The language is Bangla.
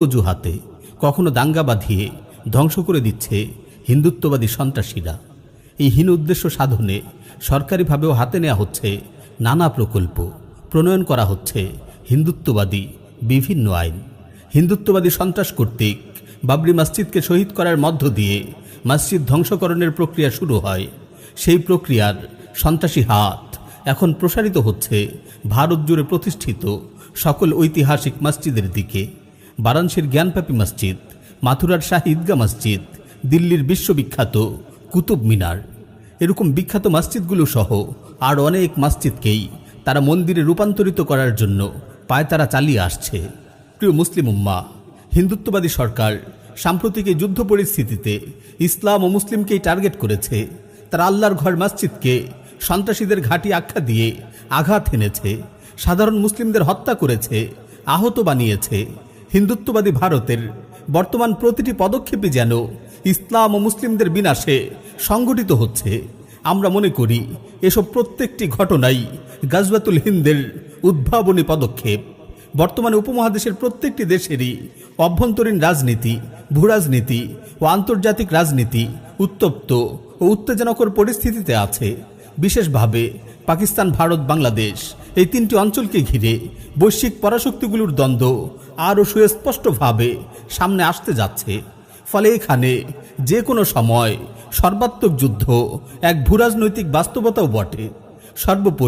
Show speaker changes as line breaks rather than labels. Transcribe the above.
অজুহাতে কখনো দাঙ্গা বাঁধিয়ে ধ্বংস করে দিচ্ছে হিন্দুত্ববাদী সন্ত্রাসীরা। এই হীন উদ্দেশ্য সাধনে সরকারিভাবেও হাতে নেওয়া হচ্ছে নানা প্রকল্প, প্রণয়ন করা হচ্ছে হিন্দুত্ববাদী বিভিন্ন আইন। হিন্দুত্ববাদী সন্ত্রাস কর্তৃক বাবরি মসজিদকে শহীদ করার মধ্য দিয়ে মসজিদ ধ্বংসকরণের প্রক্রিয়া শুরু হয়। সেই প্রক্রিয়ার সন্ত্রাসী হাত এখন প্রসারিত হচ্ছে ভারত জুড়ে প্রতিষ্ঠিত সকল ঐতিহাসিক মসজিদের দিকে। বারাণসীর জ্ঞানপাপী মসজিদ, মাথুরার শাহী ঈদগাহ মসজিদ, দিল্লির বিশ্ববিখ্যাত কুতুব মিনার, এরকম বিখ্যাত মসজিদগুলো সহ আর অনেক মসজিদকেই তারা মন্দিরে রূপান্তরিত করার জন্য পায়তারা চালিয়ে আসছে। প্রিয় মুসলিম উম্মাহ, হিন্দুত্ববাদী সরকার সাম্প্রতিক এই যুদ্ধ পরিস্থিতিতে ইসলাম ও মুসলিমকেই টার্গেট করেছে। তারা আল্লাহর ঘর মসজিদকে সন্ত্রাসীদের ঘাঁটি আখ্যা দিয়ে আঘাত হেনেছে, সাধারণ মুসলিমদের হত্যা করেছে, আহত বানিয়েছে। হিন্দুত্ববাদী ভারতের বর্তমান প্রতিটি পদক্ষেপই যেন ইসলাম ও মুসলিমদের বিনাশে সংগঠিত হচ্ছে। আমরা মনে করি এসব প্রত্যেকটি ঘটনাই গাজওয়াতুল হিন্দের উদ্ভাবনী পদক্ষেপ। বর্তমানে উপমহাদেশের প্রত্যেকটি দেশেরই অভ্যন্তরীণ রাজনীতি, ভূরাজনীতি ও আন্তর্জাতিক রাজনীতি উত্তপ্ত ও উত্তেজনাকর পরিস্থিতিতে আছে। বিশেষভাবে পাকিস্তান, ভারত, বাংলাদেশ এই তিনটি অঞ্চলকে ঘিরে বৈশ্বিক পরাশক্তিগুলোর দ্বন্দ্ব আরও সুস্পষ্টভাবে সামনে আসতে যাচ্ছে। ফলে এখানে যে কোনো সময় সর্বাত্মক যুদ্ধ এক ভূরাজনৈতিক বাস্তবতাও বটে। সর্বোপরি